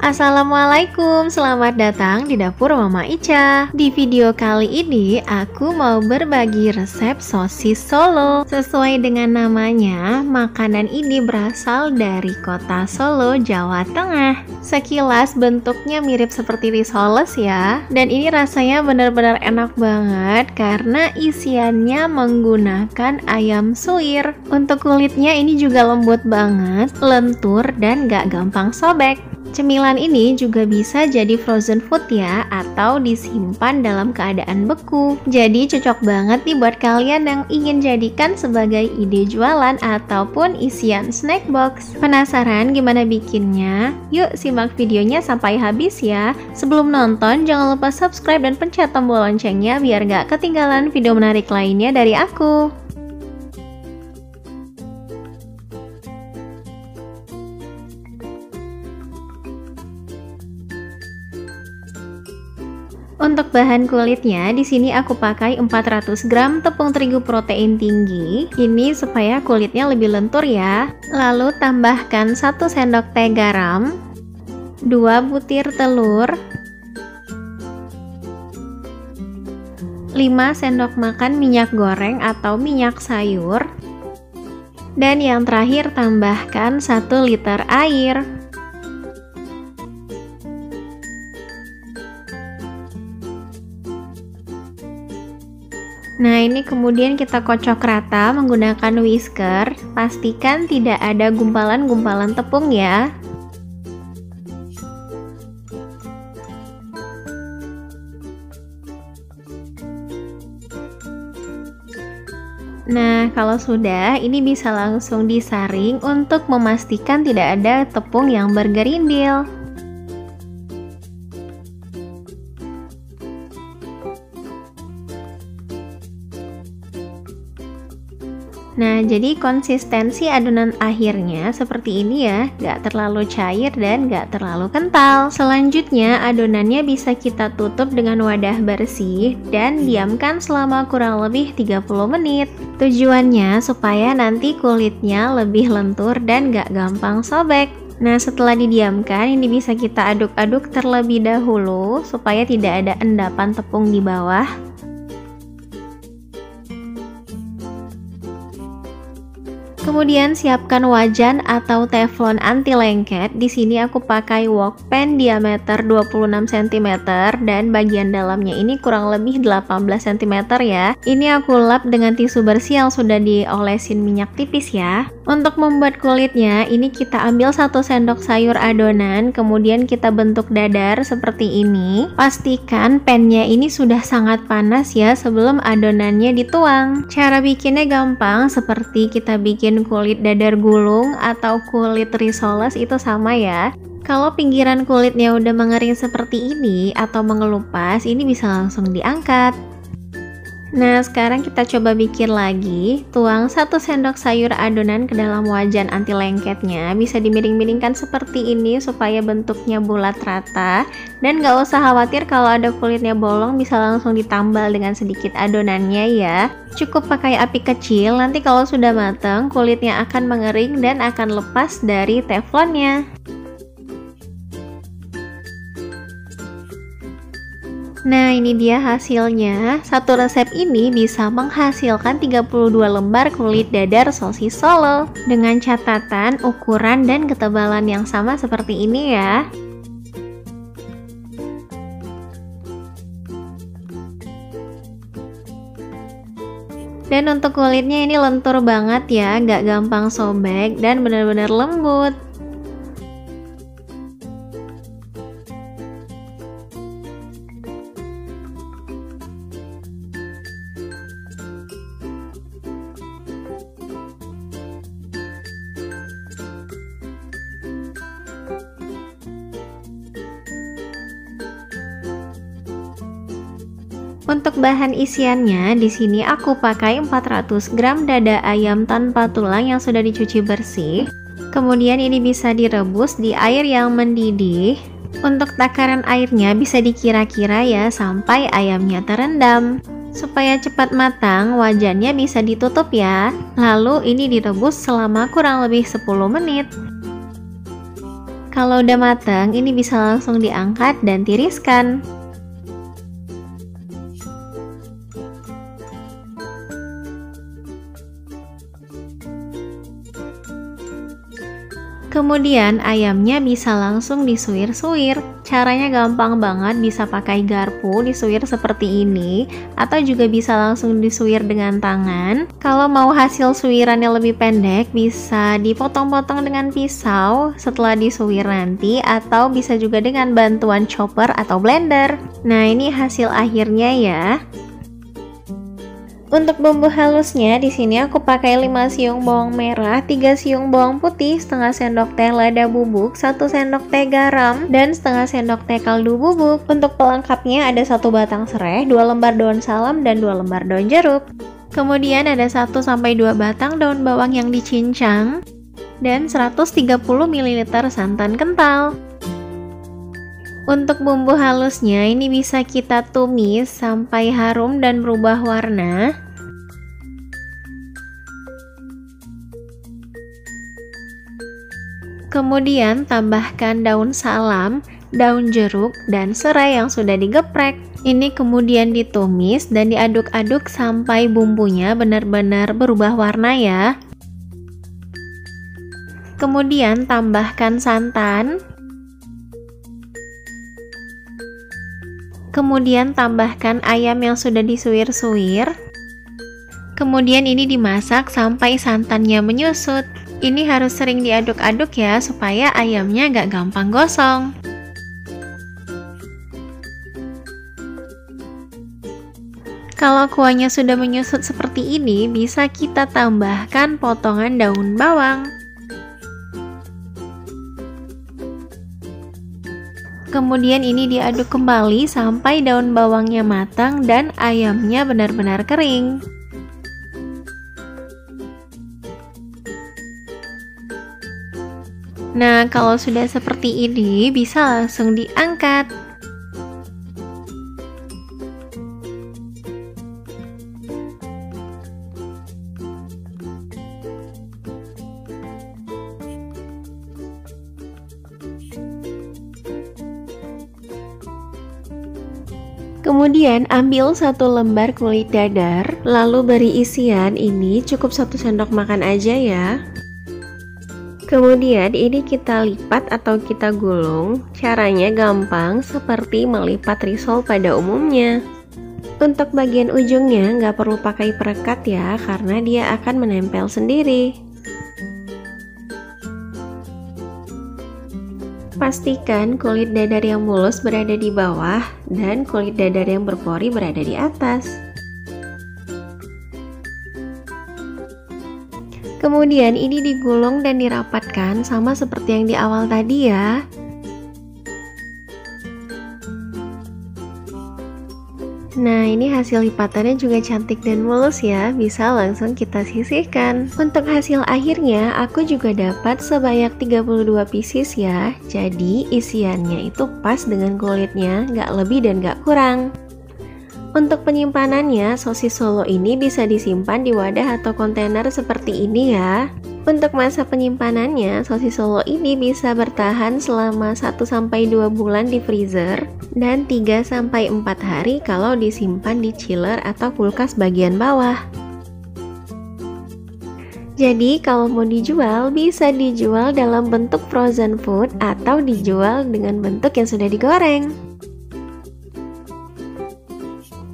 Assalamualaikum, selamat datang di dapur Mama Ica. Di video kali ini aku mau berbagi resep sosis Solo. Sesuai dengan namanya, makanan ini berasal dari kota Solo, Jawa Tengah. Sekilas bentuknya mirip seperti risoles ya. Dan ini rasanya benar-benar enak banget karena isiannya menggunakan ayam suwir. Untuk kulitnya ini juga lembut banget, lentur dan gak gampang sobek. Cemilan ini juga bisa jadi frozen food ya, atau disimpan dalam keadaan beku. Jadi cocok banget nih buat kalian yang ingin jadikan sebagai ide jualan ataupun isian snack box. Penasaran gimana bikinnya? Yuk simak videonya sampai habis ya. Sebelum nonton jangan lupa subscribe dan pencet tombol loncengnya biar gak ketinggalan video menarik lainnya dari aku. Untuk bahan kulitnya, di sini aku pakai 400 gram tepung terigu protein tinggi. Ini supaya kulitnya lebih lentur ya. Lalu tambahkan 1 sendok teh garam, 2 butir telur, 5 sendok makan minyak goreng atau minyak sayur, dan yang terakhir tambahkan 1 liter air. Nah, ini kemudian kita kocok rata menggunakan whisker. Pastikan tidak ada gumpalan-gumpalan tepung ya. Nah, kalau sudah, ini bisa langsung disaring untuk memastikan tidak ada tepung yang bergerindil. Nah, jadi konsistensi adonan akhirnya seperti ini ya, gak terlalu cair dan gak terlalu kental. Selanjutnya, adonannya bisa kita tutup dengan wadah bersih dan diamkan selama kurang lebih 30 menit. Tujuannya supaya nanti kulitnya lebih lentur dan gak gampang sobek. Nah, setelah didiamkan, ini bisa kita aduk-aduk terlebih dahulu supaya tidak ada endapan tepung di bawah. Kemudian siapkan wajan atau teflon anti lengket. Di sini aku pakai wok pan diameter 26 cm dan bagian dalamnya ini kurang lebih 18 cm ya. Ini aku lap dengan tisu bersih yang sudah diolesin minyak tipis ya. Untuk membuat kulitnya, ini kita ambil 1 sendok sayur adonan, kemudian kita bentuk dadar seperti ini. Pastikan pannya ini sudah sangat panas ya sebelum adonannya dituang. Cara bikinnya gampang, seperti kita bikin kulit dadar gulung atau kulit risoles itu sama ya. Kalau pinggiran kulitnya udah mengering seperti ini atau mengelupas, ini bisa langsung diangkat. Nah, sekarang kita coba bikin lagi. Tuang 1 sendok sayur adonan ke dalam wajan anti lengketnya. Bisa dimiring-miringkan seperti ini supaya bentuknya bulat rata. Dan gak usah khawatir kalau ada kulitnya bolong, bisa langsung ditambal dengan sedikit adonannya ya. Cukup pakai api kecil, nanti kalau sudah matang kulitnya akan mengering dan akan lepas dari teflonnya. Nah, ini dia hasilnya. Satu resep ini bisa menghasilkan 32 lembar kulit dadar sosis Solo dengan catatan, ukuran, dan ketebalan yang sama seperti ini ya. Dan untuk kulitnya ini lentur banget ya, gak gampang sobek dan benar-benar lembut. Untuk bahan isiannya, di sini aku pakai 400 gram dada ayam tanpa tulang yang sudah dicuci bersih. Kemudian ini bisa direbus di air yang mendidih. Untuk takaran airnya bisa dikira-kira ya sampai ayamnya terendam. Supaya cepat matang, wajannya bisa ditutup ya. Lalu ini direbus selama kurang lebih 10 menit. Kalau udah matang, ini bisa langsung diangkat dan tiriskan. Kemudian ayamnya bisa langsung disuir-suir. Caranya gampang banget, bisa pakai garpu disuir seperti ini, atau juga bisa langsung disuir dengan tangan. Kalau mau hasil suirannya lebih pendek, bisa dipotong-potong dengan pisau setelah disuir nanti, atau bisa juga dengan bantuan chopper atau blender. Nah, ini hasil akhirnya ya. Untuk bumbu halusnya, di sini aku pakai 5 siung bawang merah, 3 siung bawang putih, setengah sendok teh lada bubuk, 1 sendok teh garam, dan setengah sendok teh kaldu bubuk. Untuk pelengkapnya ada 1 batang serai, 2 lembar daun salam, dan 2 lembar daun jeruk. Kemudian ada 1-2 batang daun bawang yang dicincang, dan 130 ml santan kental. Untuk bumbu halusnya, ini bisa kita tumis sampai harum dan berubah warna. Kemudian tambahkan daun salam, daun jeruk, dan serai yang sudah digeprek. Ini kemudian ditumis dan diaduk-aduk sampai bumbunya benar-benar berubah warna ya. Kemudian tambahkan santan. Kemudian tambahkan ayam yang sudah disuir-suir. Kemudian ini dimasak sampai santannya menyusut. Ini harus sering diaduk-aduk ya, supaya ayamnya gak gampang gosong. Kalau kuahnya sudah menyusut seperti ini, bisa kita tambahkan potongan daun bawang. Kemudian ini diaduk kembali sampai daun bawangnya matang dan ayamnya benar-benar kering. Nah, kalau sudah seperti ini, bisa langsung diangkat. Kemudian ambil 1 lembar kulit dadar, lalu beri isian ini cukup 1 sendok makan aja ya. Kemudian ini kita lipat atau kita gulung. Caranya gampang seperti melipat risol pada umumnya. Untuk bagian ujungnya nggak perlu pakai perekat ya, karena dia akan menempel sendiri. Pastikan kulit dadar yang mulus berada di bawah dan kulit dadar yang berpori berada di atas. Kemudian ini digulung dan dirapatkan sama seperti yang di awal tadi ya. Nah, ini hasil lipatannya juga cantik dan mulus ya, bisa langsung kita sisihkan. Untuk hasil akhirnya, aku juga dapat sebanyak 32 pieces ya. Jadi isiannya itu pas dengan kulitnya, nggak lebih dan nggak kurang. Untuk penyimpanannya, sosis Solo ini bisa disimpan di wadah atau kontainer seperti ini ya. Untuk masa penyimpanannya, sosis Solo ini bisa bertahan selama 1-2 bulan di freezer dan 3-4 hari kalau disimpan di chiller atau kulkas bagian bawah. Jadi kalau mau dijual, bisa dijual dalam bentuk frozen food atau dijual dengan bentuk yang sudah digoreng.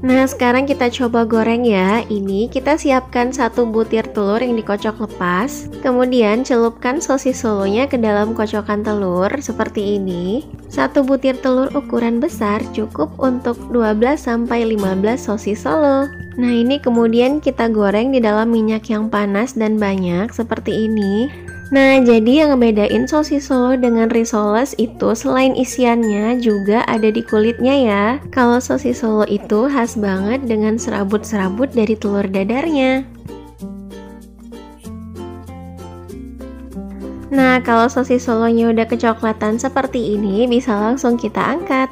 Nah, sekarang kita coba goreng ya. Ini kita siapkan 1 butir telur yang dikocok lepas. Kemudian celupkan sosis solonya ke dalam kocokan telur seperti ini. 1 butir telur ukuran besar cukup untuk 12-15 sosis solo. Nah, ini kemudian kita goreng di dalam minyak yang panas dan banyak seperti ini. Nah, jadi yang ngebedain sosis Solo dengan risoles itu selain isiannya juga ada di kulitnya ya. Kalau sosis Solo itu khas banget dengan serabut-serabut dari telur dadarnya. Nah, kalau sosis Solonya udah kecoklatan seperti ini, bisa langsung kita angkat.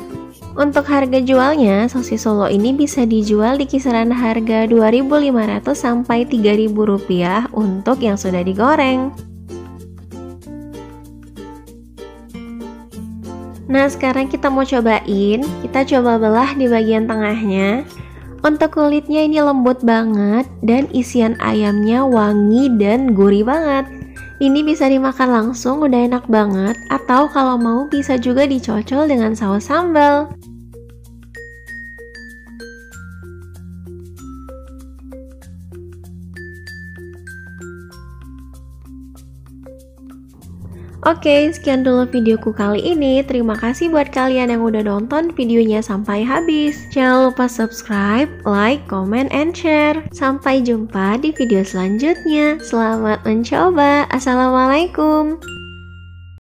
Untuk harga jualnya, sosis Solo ini bisa dijual di kisaran harga Rp2.500 sampai Rp3.000 untuk yang sudah digoreng. Nah, sekarang kita mau cobain. Kita coba belah di bagian tengahnya. Untuk kulitnya ini lembut banget dan isian ayamnya wangi dan gurih banget. Ini bisa dimakan langsung, udah enak banget. Atau kalau mau bisa juga dicocol dengan saus sambal. Oke, sekian dulu videoku kali ini. Terima kasih buat kalian yang udah nonton videonya sampai habis. Jangan lupa subscribe, like, comment, and share. Sampai jumpa di video selanjutnya. Selamat mencoba. Assalamualaikum.